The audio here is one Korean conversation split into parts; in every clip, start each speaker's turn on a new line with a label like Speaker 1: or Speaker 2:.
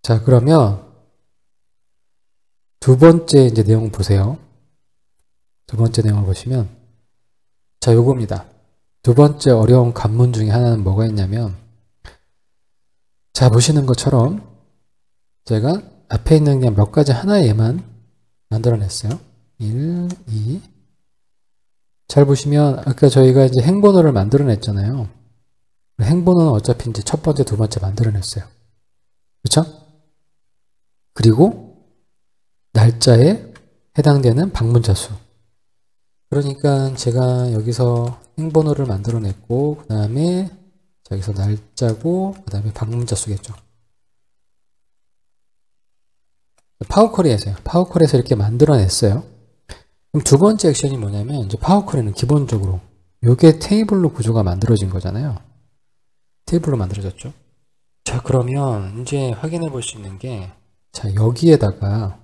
Speaker 1: 자, 그러면 두 번째 이제 내용 보세요. 두 번째 내용을 보시면, 자, 요겁니다. 두 번째 어려운 관문 중에 하나는 뭐가 있냐면, 자, 보시는 것처럼 제가 앞에 있는 그냥 몇 가지 하나의 예만 만들어냈어요. 1, 2. 잘 보시면 아까 저희가 이제 행번호를 만들어냈잖아요. 행번호는 어차피 이제 첫 번째, 두 번째 만들어냈어요. 그렇죠? 그리고 날짜에 해당되는 방문자 수. 그러니까 제가 여기서 행번호를 만들어냈고, 그 다음에 여기서 날짜고, 그 다음에 방문자 수겠죠. 파워쿼리에서요. 파워쿼리에서 이렇게 만들어냈어요. 그럼 두 번째 액션이 뭐냐면, 이제 파워쿼리는 기본적으로 요게 테이블로 구조가 만들어진 거잖아요. 테이블로 만들어졌죠. 자, 그러면 이제 확인해 볼 수 있는 게, 자, 여기에다가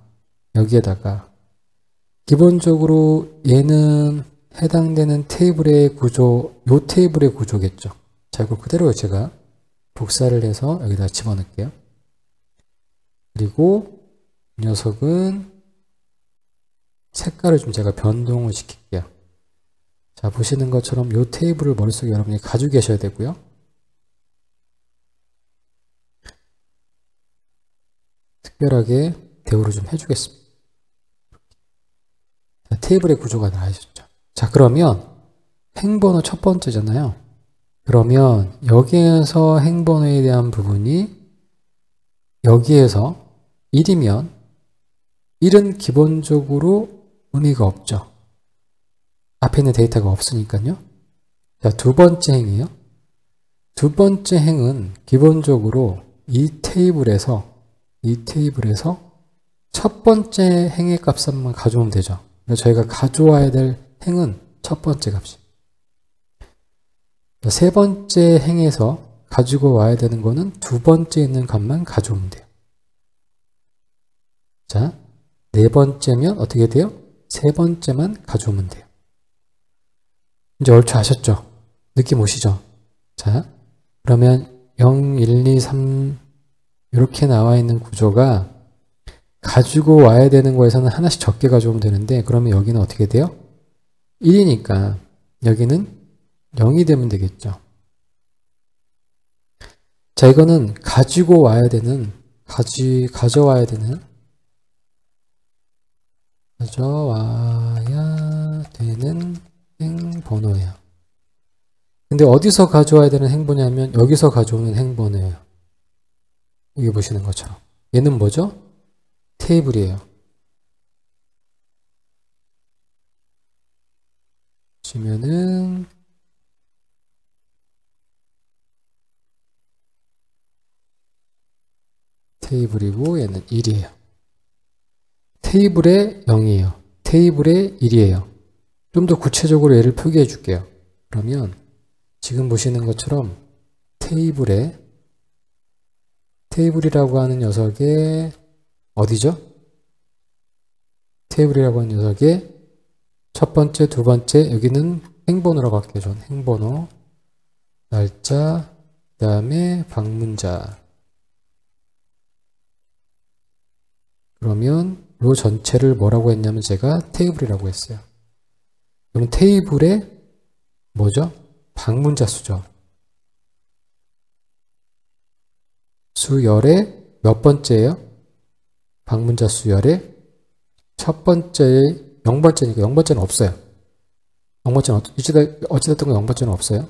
Speaker 1: 기본적으로 얘는 해당되는 테이블의 구조, 요 테이블의 구조겠죠. 자, 이걸 그대로 제가 복사를 해서 여기다 집어넣을게요. 그리고 이 녀석은 색깔을 좀 제가 변동을 시킬게요. 자, 보시는 것처럼 요 테이블을 머릿속에 여러분이 가지고 계셔야 되고요. 특별하게 대우를 좀 해주겠습니다. 자, 테이블의 구조가 나와있었죠. 자, 그러면 행번호 첫 번째잖아요. 그러면 여기에서 행번호에 대한 부분이 여기에서 1이면 1은 기본적으로 의미가 없죠. 앞에 있는 데이터가 없으니까요. 자, 두 번째 행이에요. 두 번째 행은 기본적으로 이 테이블에서 첫 번째 행의 값만 가져오면 되죠. 그래서 저희가 가져와야 될 행은 첫 번째 값이. 세 번째 행에서 가지고 와야 되는 거는 두 번째 있는 값만 가져오면 돼요. 자, 네 번째면 어떻게 돼요? 세 번째만 가져오면 돼요. 이제 얼추 아셨죠? 느낌 오시죠? 자, 그러면 0, 1, 2, 3 이렇게 나와 있는 구조가 가지고 와야 되는 거에서는 하나씩 적게 가져오면 되는데, 그러면 여기는 어떻게 돼요? 1이니까 여기는 0이 되면 되겠죠. 자, 이거는 가져와야 되는 행번호예요. 근데 어디서 가져와야 되는 행번호냐면 여기서 가져오는 행번호예요. 여기 보시는 것처럼. 얘는 뭐죠? 테이블이에요. 보시면은 테이블이고 얘는 1이에요. 테이블에 0이에요. 테이블에 1이에요. 좀 더 구체적으로 얘를 표기해 줄게요. 그러면 지금 보시는 것처럼 테이블이라고 하는 녀석의 어디죠? 테이블이라고 하는 녀석의 첫 번째, 두 번째, 여기는 행번호라고 할게요. 전 행번호, 날짜, 그 다음에 방문자. 그러면 이 전체를 뭐라고 했냐면 제가 테이블이라고 했어요. 그럼 테이블의 뭐죠? 방문자 수죠. 수열의 몇 번째예요? 방문자 수열의 첫 번째의 0번째니까 0번째는 없어요. 0번째는 어찌됐든 0번째는 없어요.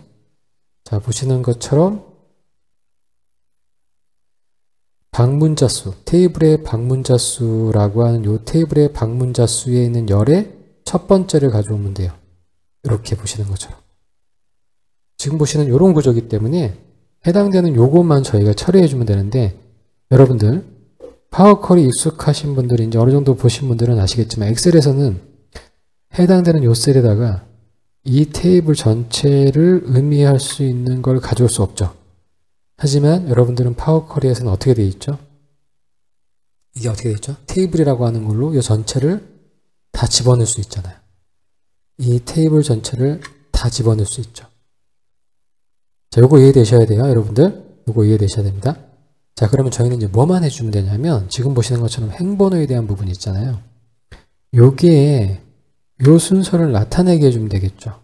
Speaker 1: 자, 보시는 것처럼 방문자 수, 테이블의 방문자 수라고 하는 이 테이블의 방문자 수에 있는 열의 첫 번째를 가져오면 돼요. 이렇게 보시는 것처럼. 지금 보시는 이런 구조이기 때문에 해당되는 요것만 저희가 처리해 주면 되는데, 여러분들 파워쿼리 익숙하신 분들이 이제 어느 정도 보신 분들은 아시겠지만 엑셀에서는 해당되는 요 셀에다가 이 테이블 전체를 의미할 수 있는 걸 가져올 수 없죠. 하지만 여러분들은 파워쿼리에서는 어떻게 되어 있죠? 이게 어떻게 되어 있죠? 테이블이라고 하는 걸로 이 전체를 다 집어넣을 수 있잖아요. 이 테이블 전체를 다 집어넣을 수 있죠. 자, 요거 이해되셔야 돼요, 여러분들. 요거 이해되셔야 됩니다. 자, 그러면 저희는 이제 뭐만 해주면 되냐면 지금 보시는 것처럼 행번호에 대한 부분이 있잖아요. 여기에 요 순서를 나타내게 해주면 되겠죠.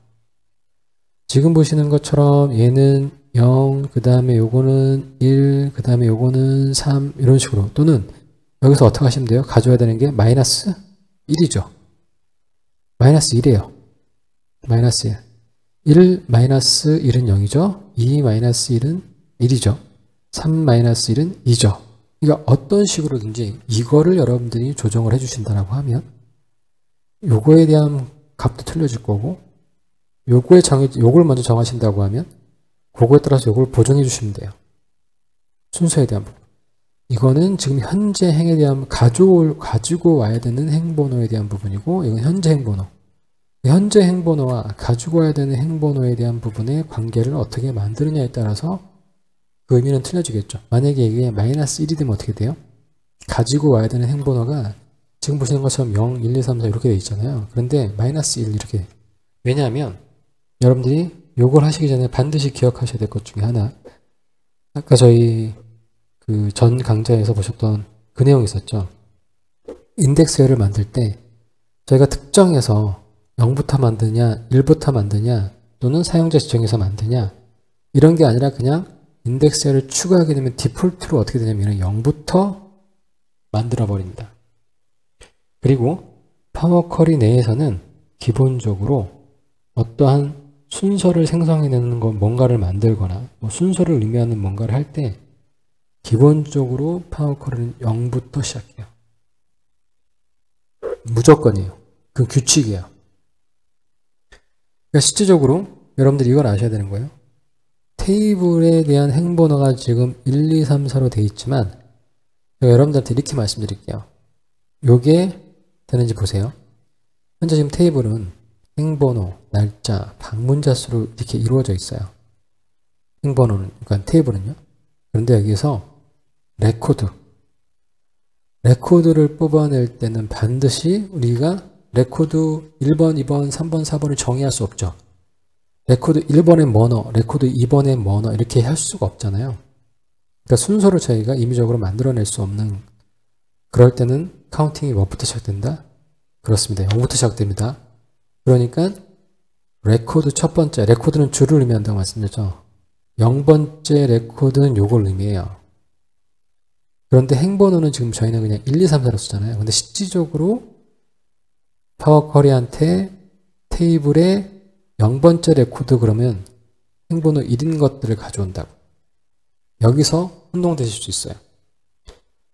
Speaker 1: 지금 보시는 것처럼 얘는 0, 그 다음에 요거는 1, 그 다음에 요거는 3 이런 식으로, 또는 여기서 어떻게 하시면 돼요? 가져야 되는 게 마이너스 1이죠. 마이너스 1이에요. 마이너스 1. 1 마이너스 1은 0이죠. 2 마이너스 1은 1이죠. 3 마이너스 1은 2죠. 그러니까 어떤 식으로든지 이거를 여러분들이 조정을 해주신다라고 하면 요거에 대한 값도 틀려질 거고, 요걸 먼저 정하신다고 하면 그거에 따라서 요걸 보정해 주시면 돼요. 순서에 대한 부분. 이거는 지금 현재 행에 대한 가지고 와야 되는 행번호에 대한 부분이고, 이건 현재 행번호. 현재 행번호와 가지고 와야 되는 행번호에 대한 부분의 관계를 어떻게 만드느냐에 따라서 그 의미는 틀려지겠죠. 만약에 이게 마이너스 1이 되면 어떻게 돼요? 가지고 와야 되는 행번호가 지금 보시는 것처럼 0, 1, 2, 3, 4 이렇게 돼 있잖아요. 그런데 마이너스 1 이렇게. 왜냐하면 여러분들이 요걸 하시기 전에 반드시 기억하셔야 될 것 중에 하나. 아까 저희 그 전 강좌에서 보셨던 그 내용이 있었죠. 인덱스열을 만들 때 저희가 특정해서 0부터 만드냐, 1부터 만드냐, 또는 사용자 지정해서 만드냐, 이런 게 아니라 그냥 인덱스열을 추가하게 되면 디폴트로 어떻게 되냐면 0부터 만들어 버립니다. 그리고 파워 쿼리 내에서는 기본적으로 어떠한 순서를 생성해내는 건 뭔가를 만들거나 순서를 의미하는 뭔가를 할 때 기본적으로 파워 쿼리는 0부터 시작해요. 무조건이에요. 그건 규칙이에요. 그러니까 실질적으로 여러분들이 이걸 아셔야 되는 거예요. 테이블에 대한 행번호가 지금 1, 2, 3, 4로 되어 있지만 제가 여러분들한테 이렇게 말씀드릴게요. 요게 되는지 보세요. 현재 지금 테이블은 행번호, 날짜, 방문자 수로 이렇게 이루어져 있어요. 행번호는, 그러니까 테이블은요. 그런데 여기서 레코드를 뽑아낼 때는 반드시 우리가 레코드 1번, 2번, 3번, 4번을 정의할 수 없죠. 레코드 1번에 뭐너, 레코드 2번에 뭐너 이렇게 할 수가 없잖아요. 그러니까 순서를 저희가 임의적으로 만들어낼 수 없는, 그럴 때는 카운팅이 뭐부터 시작된다? 그렇습니다. 0부터 시작됩니다. 그러니까 레코드 첫 번째, 레코드는 줄을 의미한다고 말씀드렸죠. 0번째 레코드는 요걸 의미해요. 그런데 행번호는 지금 저희는 그냥 1, 2, 3, 4로 쓰잖아요. 근데 실질적으로 파워 쿼리한테 테이블에 0번째 레코드 그러면 행번호 1인 것들을 가져온다고. 여기서 혼동되실 수 있어요.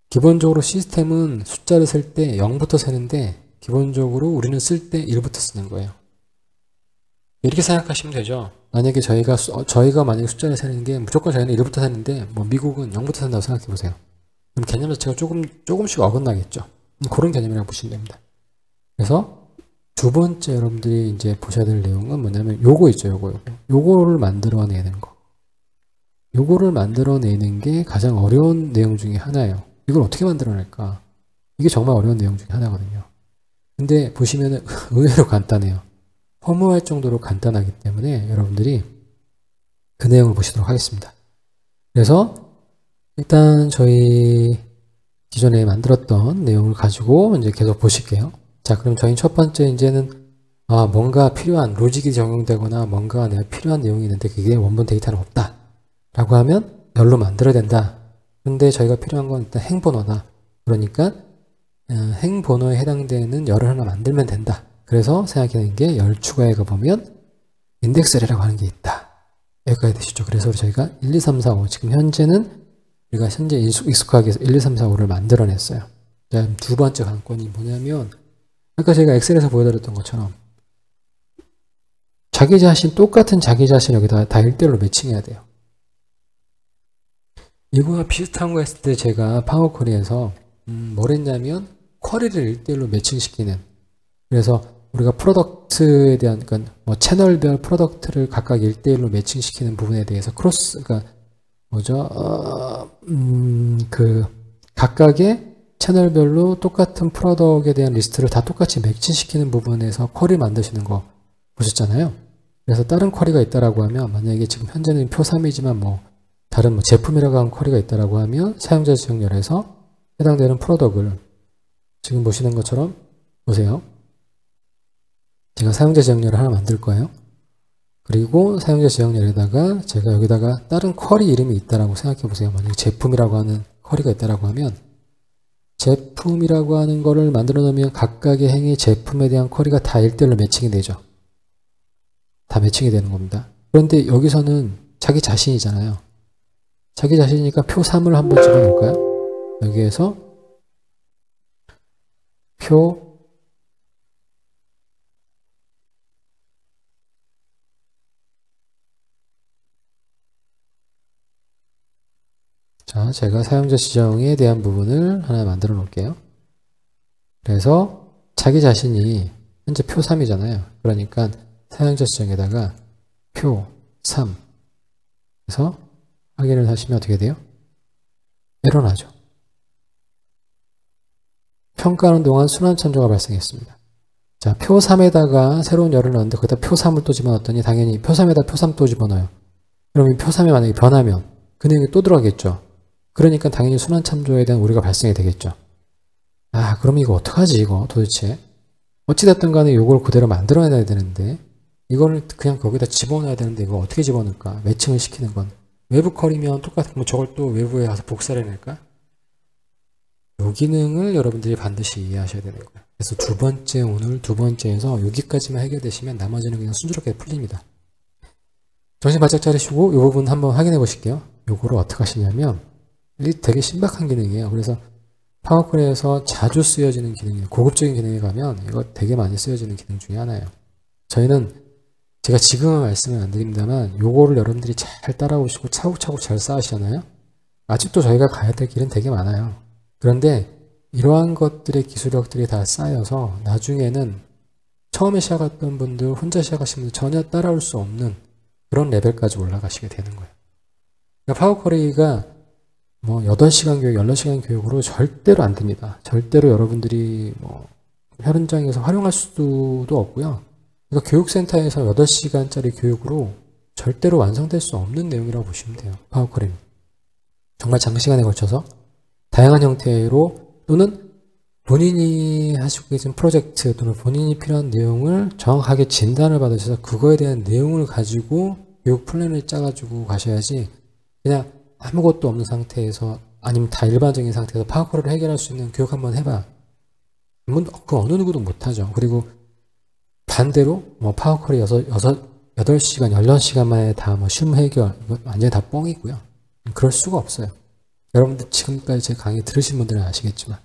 Speaker 1: 기본적으로 시스템은 숫자를 쓸 때 0부터 세는데 기본적으로 우리는 쓸 때 1부터 쓰는 거예요. 이렇게 생각하시면 되죠. 만약에 저희가 만약에 숫자를 세는 게 무조건 저희는 1부터 세는데 뭐 미국은 0부터 센다고 생각해 보세요. 그럼 개념 자체가 조금씩 어긋나겠죠. 그런 개념이라고 보시면 됩니다. 그래서 두 번째 여러분들이 이제 보셔야 될 내용은 뭐냐면 요거 있죠. 요거를 만들어내는 거. 요거를 만들어내는 게 가장 어려운 내용 중에 하나예요. 이걸 어떻게 만들어낼까? 이게 정말 어려운 내용 중에 하나거든요. 근데 보시면은 의외로 간단해요. 허무할 정도로 간단하기 때문에 여러분들이 그 내용을 보시도록 하겠습니다. 그래서 일단 저희 기존에 만들었던 내용을 가지고 이제 계속 보실게요. 자, 그럼 저희 첫 번째 이제는 뭔가 필요한 로직이 적용되거나 뭔가 내가 필요한 내용이 있는데 그게 원본 데이터는 없다 라고 하면 열로 만들어야 된다. 근데 저희가 필요한 건 일단 행번호다. 그러니까 행번호에 해당되는 열을 하나 만들면 된다. 그래서 생각하는 게 열 추가해 가보면 인덱스열이라고 하는 게 있다. 여기까지 되시죠. 그래서 저희가 1, 2, 3, 4, 5 지금 현재는 우리가 현재 익숙하게 1, 2, 3, 4, 5를 만들어냈어요. 자, 두 번째 관건이 뭐냐면 아까 제가 엑셀에서 보여드렸던 것처럼 똑같은 자기 자신 여기다 다 1대1로 매칭해야 돼요. 이거와 비슷한 거 했을 때 제가 파워 쿼리에서 뭘 했냐면 쿼리를 1대1로 매칭시키는, 그래서 우리가 프로덕트에 대한, 그러니까 뭐 채널별 프로덕트를 각각 1대1로 매칭시키는 부분에 대해서 그러니까 각각의 채널별로 똑같은 프로덕트에 대한 리스트를 다 똑같이 매칭시키는 부분에서 쿼리 만드시는 거 보셨잖아요. 그래서 다른 쿼리가 있다라고 하면 만약에 지금 현재는 표 3이지만 뭐 다른 뭐 제품이라고 하는 쿼리가 있다라고 하면 사용자 지정열에서 해당되는 프로덕을 지금 보시는 것처럼 보세요. 제가 사용자 지정열을 하나 만들 거예요. 그리고 사용자 지정열에다가 제가 여기다가 다른 쿼리 이름이 있다라고 생각해 보세요. 만약에 제품이라고 하는 쿼리가 있다라고 하면 제품이라고 하는 거를 만들어 놓으면 각각의 행위 제품에 대한 쿼리가 다 1대1로 매칭이 되죠. 다 매칭이 되는 겁니다. 그런데 여기서는 자기 자신이잖아요. 자기 자신이니까 표 3을 한번 집어넣을까요? 여기에서 표 자, 제가 사용자 지정에 대한 부분을 하나 만들어 놓을게요. 그래서 자기 자신이 현재 표 3이잖아요. 그러니까 사용자 지정에다가 표 3 그래서 확인을 하시면 어떻게 돼요? 에러 나죠. 평가하는 동안 순환 참조가 발생했습니다. 자, 표 3에다가 새로운 열을 넣었는데 거기다 표 3을 또 집어넣었더니 당연히 표 3에다 표 3 또 집어넣어요. 그러면 표 3이 만약에 변하면 그 내용이 또 들어가겠죠. 그러니까 당연히 순환 참조에 대한 오류가 발생이 되겠죠. 아, 그럼 이거 어떡하지 이거 도대체. 어찌됐든 간에 이걸 그대로 만들어내야 되는데 이거를 그냥 거기다 집어넣어야 되는데 이거 어떻게 집어넣을까? 매칭을 시키는 건. 외부 컬이면 똑같은 뭐 저걸 또 외부에 가서 복사를 해낼까? 이 기능을 여러분들이 반드시 이해하셔야 되는 거예요. 그래서 오늘 두 번째에서 여기까지만 해결되시면 나머지는 그냥 순조롭게 풀립니다. 정신 바짝 차리시고 이 부분 한번 확인해 보실게요. 요거를 어떻게 하시냐면 이 되게 신박한 기능이에요. 그래서 파워퀄에서 자주 쓰여지는 기능이에요. 고급적인 기능에 가면 이거 되게 많이 쓰여지는 기능 중에 하나예요. 저희는 제가 지금은 말씀을 안 드립니다만 요거를 여러분들이 잘 따라오시고 차곡차곡 잘 쌓으시잖아요. 아직도 저희가 가야 될 길은 되게 많아요. 그런데 이러한 것들의 기술력들이 다 쌓여서 나중에는 처음에 시작했던 분들, 혼자 시작하신 분들 전혀 따라올 수 없는 그런 레벨까지 올라가시게 되는 거예요. 그러니까 파워쿼리가 뭐 8시간 교육, 16시간 교육으로 절대로 안 됩니다. 절대로 여러분들이 뭐 현장에서 활용할 수도 없고요. 그러니까 교육센터에서 8시간짜리 교육으로 절대로 완성될 수 없는 내용이라고 보시면 돼요. 파워쿼리는. 정말 장시간에 걸쳐서 다양한 형태로 또는 본인이 하시고 계신 프로젝트 또는 본인이 필요한 내용을 정확하게 진단을 받으셔서 그거에 대한 내용을 가지고 교육 플랜을 짜가지고 가셔야지 그냥 아무것도 없는 상태에서 아니면 다 일반적인 상태에서 파워쿼리를 해결할 수 있는 교육 한번 해봐. 그 어느 누구도 못하죠. 그리고 반대로 뭐 파워쿼리 8시간, 16시간 만에 다 뭐 쉼 해결 이거 완전히 다 뻥이고요. 그럴 수가 없어요. 여러분들 지금까지 제 강의 들으신 분들은 아시겠지만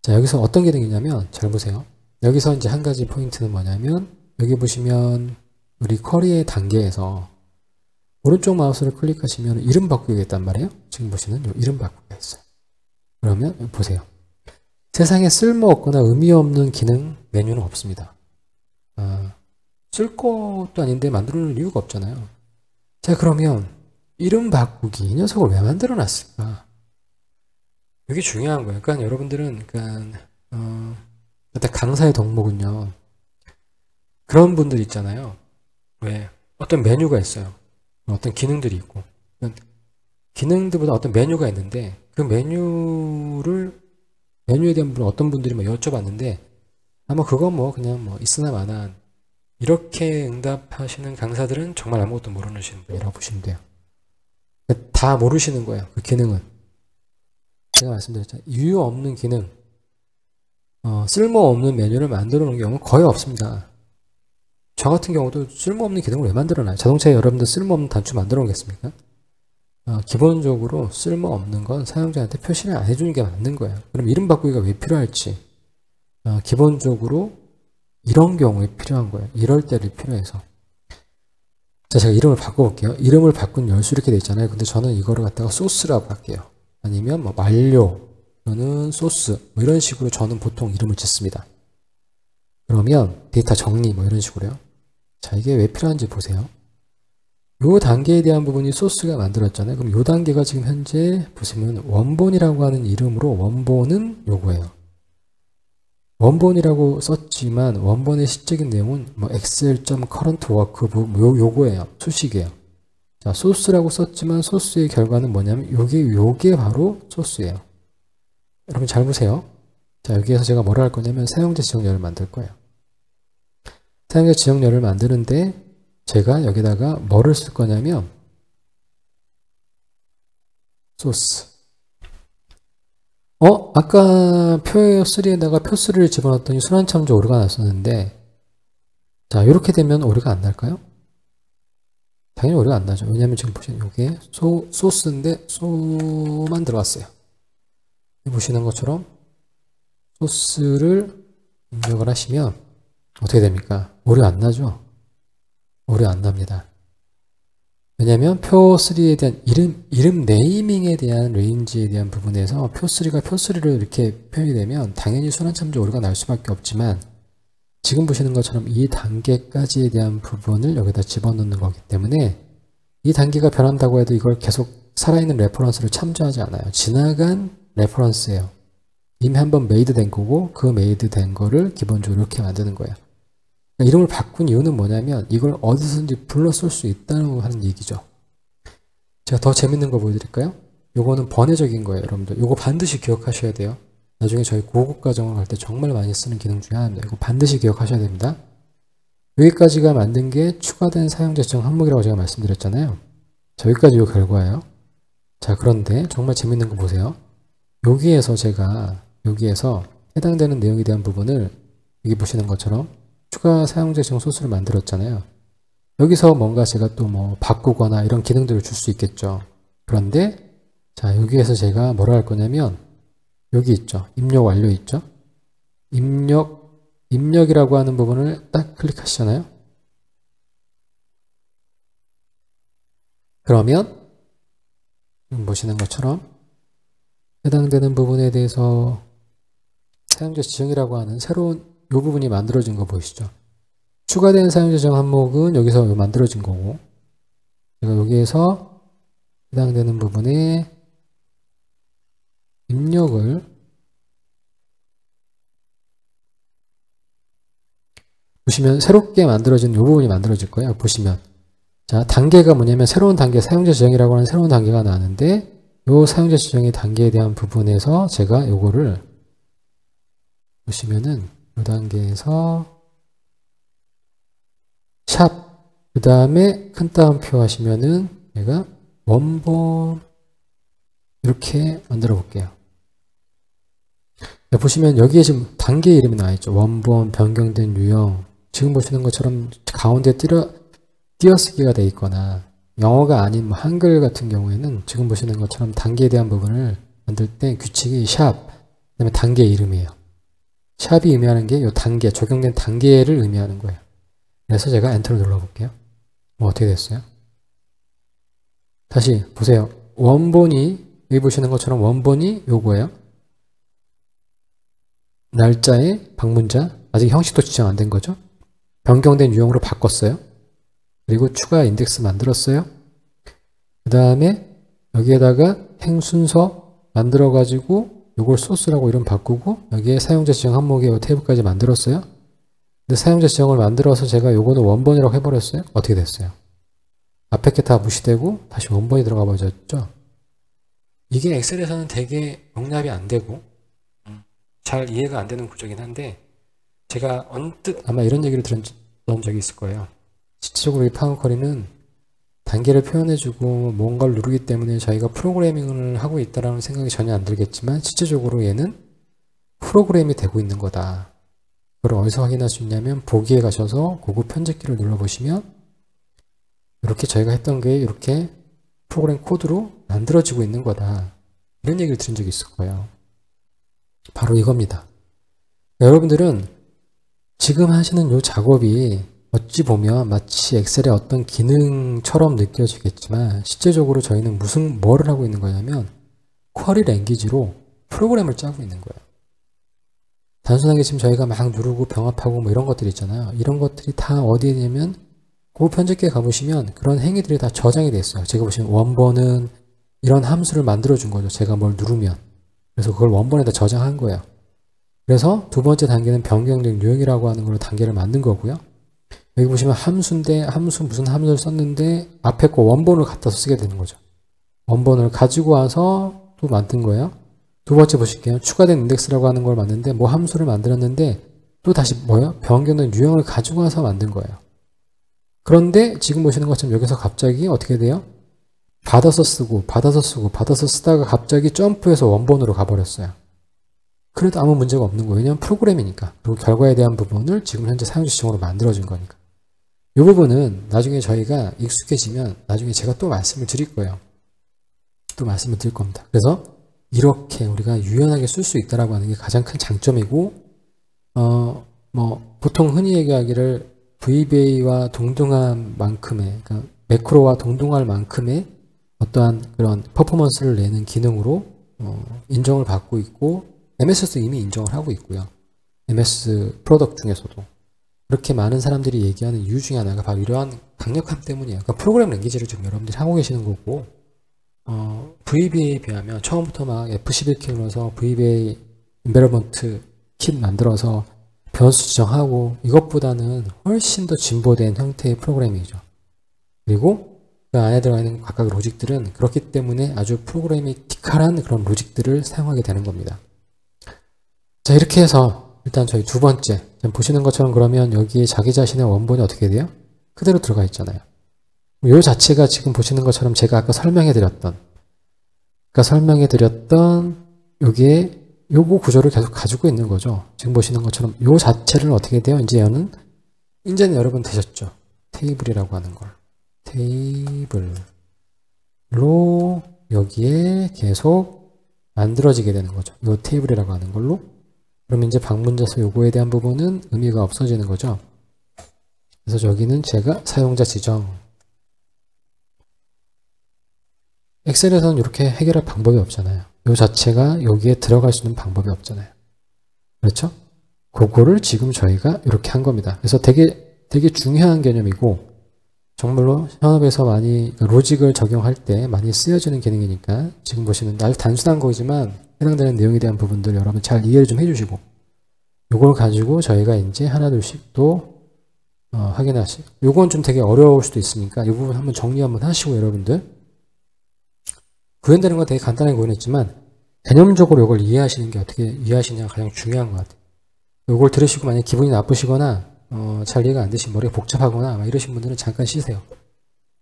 Speaker 1: 자 여기서 어떤 기능이냐면 잘 보세요. 여기서 이제 한 가지 포인트는 뭐냐면 여기 보시면 우리 쿼리의 단계에서 오른쪽 마우스를 클릭하시면 이름 바꾸기가 있단 말이에요. 지금 보시는 요 이름 바꾸기가 있어요. 그러면 보세요. 세상에 쓸모없거나 의미 없는 기능 메뉴는 없습니다. 쓸 것도 아닌데 만들어 놓을 이유가 없잖아요. 자 그러면 이름 바꾸기 이 녀석을 왜 만들어 놨을까? 이게 중요한 거예요. 그러니까 여러분들은 일단 강사의 덕목은요. 그런 분들 있잖아요. 왜 어떤 메뉴가 있어요. 어떤 기능들이 있고 기능들보다 어떤 메뉴가 있는데 그 메뉴에 대한 어떤 분들이 뭐 여쭤봤는데 아마 그거 뭐 그냥 뭐 있으나 마나 이렇게 응답하시는 강사들은 정말 아무것도 모르는 분이라고 보시면 돼요. 다 모르시는 거예요. 그 기능은 제가 말씀드렸잖아요. 이유 없는 기능 쓸모없는 메뉴를 만들어 놓은 경우는 거의 없습니다. 저 같은 경우도 쓸모없는 기능을 왜 만들어놔요? 자동차에 여러분들 쓸모없는 단추 만들어 놓겠습니까? 기본적으로 쓸모없는 건 사용자한테 표시를 안 해주는 게 맞는 거예요. 그럼 이름 바꾸기가 왜 필요할지 기본적으로 이런 경우에 필요한 거예요. 이럴 때를 필요해서 자 제가 이름을 바꿔볼게요. 이름을 바꾼 열수 이렇게 돼 있잖아요. 근데 저는 이거를 갖다가 소스라고 할게요. 아니면 뭐 만료 또는 소스 뭐 이런 식으로 저는 보통 이름을 짓습니다. 그러면 데이터 정리 뭐 이런 식으로요. 자 이게 왜 필요한지 보세요. 요 단계에 대한 부분이 소스가 만들었잖아요. 그럼 요 단계가 지금 현재 보시면 원본이라고 하는 이름으로 원본은 요거예요. 원본이라고 썼지만 원본의 실질적인 내용은 뭐 excel.currentworkbook 요거예요. 수식이에요. 자, 소스라고 썼지만 소스의 결과는 뭐냐면 요게 바로 소스예요. 여러분 잘 보세요. 자, 여기에서 제가 뭐라 할 거냐면 사용자 지정열을 만들 거예요. 사용자 지정열을 만드는데 제가 여기다가 뭐를 쓸 거냐면 소스. 아까 표3에다가 표3를 집어넣었더니 순환참조 오류가 났었는데, 자, 이렇게 되면 오류가 안 날까요? 당연히 오류가 안 나죠. 왜냐면 지금 보시면 이게 소스인데 소만 들어갔어요. 보시는 것처럼 소스를 입력을 하시면 어떻게 됩니까? 오류 안 나죠? 오류 안 납니다. 왜냐면 표3에 대한 이름 네이밍에 대한 레인지에 대한 부분에서 표3가 표3로 이렇게 표현이 되면 당연히 순환참조 오류가 날 수밖에 없지만 지금 보시는 것처럼 이 단계까지에 대한 부분을 여기다 집어넣는 거기 때문에 이 단계가 변한다고 해도 이걸 계속 살아있는 레퍼런스를 참조하지 않아요. 지나간 레퍼런스예요. 이미 한번 메이드 된 거고 그 메이드 된 거를 기본적으로 이렇게 만드는 거예요. 이름을 바꾼 이유는 뭐냐면 이걸 어디서든지 불러 쓸 수 있다는 하는 얘기죠. 제가 더 재밌는 거 보여드릴까요? 요거는 번외적인 거예요, 여러분들. 요거 반드시 기억하셔야 돼요. 나중에 저희 고급 과정을 갈 때 정말 많이 쓰는 기능 중에 하나입니다. 이거 반드시 기억하셔야 됩니다. 여기까지가 만든 게 추가된 사용자 지정 항목이라고 제가 말씀드렸잖아요. 자, 여기까지 요 결과예요. 자, 그런데 정말 재밌는 거 보세요. 여기에서 해당되는 내용에 대한 부분을 여기 보시는 것처럼 추가 사용자 지정 소스를 만들었잖아요. 여기서 뭔가 제가 또 뭐 바꾸거나 이런 기능들을 줄 수 있겠죠. 그런데 자, 여기에서 제가 뭐라 할 거냐면 여기 있죠. 입력 완료 있죠. 입력이라고 하는 부분을 딱 클릭하시잖아요. 그러면 보시는 것처럼 해당되는 부분에 대해서 사용자 지정이라고 하는 새로운 이 부분이 만들어진 거 보이시죠? 추가된 사용자 지정 항목은 여기서 만들어진 거고 제가 여기에서 해당되는 부분에 입력을 보시면 새롭게 만들어진 이 부분이 만들어질 거예요. 보시면 자, 단계가 뭐냐면 새로운 단계, 사용자 지정이라고 하는 새로운 단계가 나왔는데 이 사용자 지정의 단계에 대한 부분에서 제가 요거를 보시면은 이 단계에서 샵 그 다음에 큰 따옴표 하시면은 제가 원본 이렇게 만들어 볼게요. 보시면 여기에 지금 단계 이름이 나와 있죠. 원본, 변경된 유형. 지금 보시는 것처럼 가운데 띄어쓰기가 돼 있거나 영어가 아닌 뭐 한글 같은 경우에는 지금 보시는 것처럼 단계에 대한 부분을 만들 때 규칙이 샵, 그 다음에 단계 이름이에요. 샵이 의미하는 게 이 단계, 적용된 단계를 의미하는 거예요. 그래서 제가 엔터를 눌러볼게요. 어떻게 됐어요? 다시 보세요. 원본이, 여기 보시는 것처럼 원본이 요거예요. 날짜에 방문자, 아직 형식도 지정 안 된 거죠. 변경된 유형으로 바꿨어요. 그리고 추가 인덱스 만들었어요. 그 다음에 여기에다가 행순서 만들어가지고 요걸 소스라고 이름 바꾸고 여기에 사용자 지정 항목에 요 테이블까지 만들었어요. 근데 사용자 지정을 만들어서 제가 요거는 원본이라고 해버렸어요. 어떻게 됐어요? 앞에 게 다 무시되고 다시 원본이 들어가 버렸죠. 이게 엑셀에서는 되게 용납이 안 되고 잘 이해가 안 되는 구조긴 한데 제가 언뜻 아마 이런 얘기를 들은 적이 있을 거예요. 실질적으로 이 파워쿼리는 단계를 표현해주고 뭔가를 누르기 때문에 저희가 프로그래밍을 하고 있다는 생각이 전혀 안 들겠지만 실질적으로 얘는 프로그램이 되고 있는 거다. 그걸 어디서 확인할 수 있냐면 보기에 가셔서 고급 편집기를 눌러보시면 이렇게 저희가 했던 게 이렇게 프로그램 코드로 만들어지고 있는 거다. 이런 얘기를 들은 적이 있을 거예요. 바로 이겁니다. 여러분들은 지금 하시는 이 작업이 어찌 보면 마치 엑셀의 어떤 기능처럼 느껴지겠지만 실제적으로 저희는 뭐를 하고 있는 거냐면 쿼리 랭귀지로 프로그램을 짜고 있는 거예요. 단순하게 지금 저희가 막 누르고 병합하고 뭐 이런 것들이 있잖아요. 이런 것들이 다 어디에 있냐면 그 편집기에 가보시면 그런 행위들이 다 저장이 돼 있어요. 제가 보시면 원본은 이런 함수를 만들어 준 거죠. 제가 뭘 누르면. 그래서 그걸 원본에다 저장한 거예요. 그래서 두 번째 단계는 변경된 유형이라고 하는 걸로 단계를 만든 거고요. 여기 보시면 함수인데 함수 무슨 함수를 썼는데 앞에 거 원본을 갖다서 쓰게 되는 거죠. 원본을 가지고 와서 또 만든 거예요. 두 번째 보실게요. 추가된 인덱스라고 하는 걸 만드는데 뭐 함수를 만들었는데 또 다시 뭐예요? 변경된 유형을 가지고 와서 만든 거예요. 그런데 지금 보시는 것처럼 여기서 갑자기 어떻게 돼요? 받아서 쓰고 받아서 쓰고 받아서 쓰다가 갑자기 점프해서 원본으로 가버렸어요. 그래도 아무 문제가 없는 거예요. 왜냐하면 프로그램이니까. 그리고 결과에 대한 부분을 지금 현재 사용자 지정으로 만들어준 거니까. 이 부분은 나중에 저희가 익숙해지면 나중에 제가 또 말씀을 드릴 거예요. 또 말씀을 드릴 겁니다. 그래서 이렇게 우리가 유연하게 쓸 수 있다라고 하는 게 가장 큰 장점이고, 보통 흔히 얘기하기를 VBA와 동등한 만큼의, 그러니까 매크로와 동등할 만큼의 어떠한 그런 퍼포먼스를 내는 기능으로 인정을 받고 있고, MS도 이미 인정을 하고 있고요. MS 프로덕트 중에서도. 그렇게 많은 사람들이 얘기하는 이유 중에 하나가 바로 이러한 강력함 때문이에요. 그러니까 프로그램 랭귀지를 지금 여러분들이 하고 계시는 거고, VBA에 비하면 처음부터 막 F11키 눌러서 VBA 인베러먼트 킷 만들어서 변수 지정하고 이것보다는 훨씬 더 진보된 형태의 프로그래밍이죠. 그리고 그 안에 들어가 있는 각각 로직들은 그렇기 때문에 아주 프로그래미티컬한 그런 로직들을 사용하게 되는 겁니다. 자, 이렇게 해서 일단 저희 두 번째 보시는 것처럼 그러면 여기에 자기 자신의 원본이 어떻게 돼요? 그대로 들어가 있잖아요. 이 자체가 지금 보시는 것처럼 제가 아까 설명해 드렸던 여기에 요거 구조를 계속 가지고 있는 거죠. 지금 보시는 것처럼 요 자체를 어떻게 돼요? 이제는 여러분 되셨죠? 테이블이라고 하는 걸. 테이블로 여기에 계속 만들어지게 되는 거죠. 요 테이블이라고 하는 걸로. 그러면 이제 방문자수 요거에 대한 부분은 의미가 없어지는 거죠. 그래서 저기는 제가 사용자 지정. 엑셀에서는 이렇게 해결할 방법이 없잖아요. 요 자체가 여기에 들어갈 수 있는 방법이 없잖아요. 그렇죠? 그거를 지금 저희가 이렇게 한 겁니다. 그래서 되게 중요한 개념이고, 정말로 현업에서 많이 로직을 적용할 때 많이 쓰여지는 기능이니까 지금 보시는 아주 단순한 거지만 해당되는 내용에 대한 부분들 여러분 잘 이해를 좀 해주시고, 요걸 가지고 저희가 이제 하나둘씩 또 확인하시고, 요건 좀 되게 어려울 수도 있으니까 이 부분 한번 정리 한번 하시고, 여러분들 구현되는 건 되게 간단하게 구현했지만 개념적으로 이걸 이해하시는 게 어떻게 이해하시냐가 가장 중요한 것 같아요. 이걸 들으시고 만약 기분이 나쁘시거나 잘 이해가 안 되시고 머리가 복잡하거나 막 이러신 분들은 잠깐 쉬세요.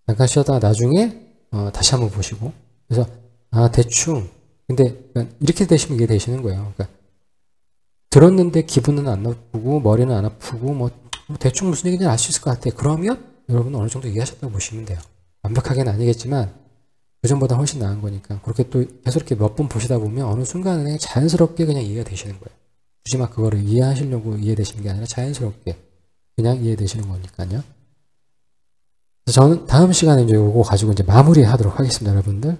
Speaker 1: 잠깐 쉬었다가 나중에 다시 한번 보시고, 그래서 대충 근데 이렇게 되시면 이게 되시는 거예요. 그러니까 들었는데 기분은 안 나쁘고 머리는 안 아프고 뭐 대충 무슨 얘기인지 알 수 있을 것 같아요. 그러면 여러분은 어느 정도 이해하셨다고 보시면 돼요. 완벽하게는 아니겠지만 그전보다 훨씬 나은 거니까 그렇게 또 계속 이렇게 몇 번 보시다 보면 어느 순간에 자연스럽게 그냥 이해가 되시는 거예요. 굳이 막 그거를 이해하시려고 이해되시는 게 아니라 자연스럽게 그냥 이해되시는 거니까요. 그래서 저는 다음 시간에 이제 이거 가지고 이제 마무리하도록 하겠습니다, 여러분들.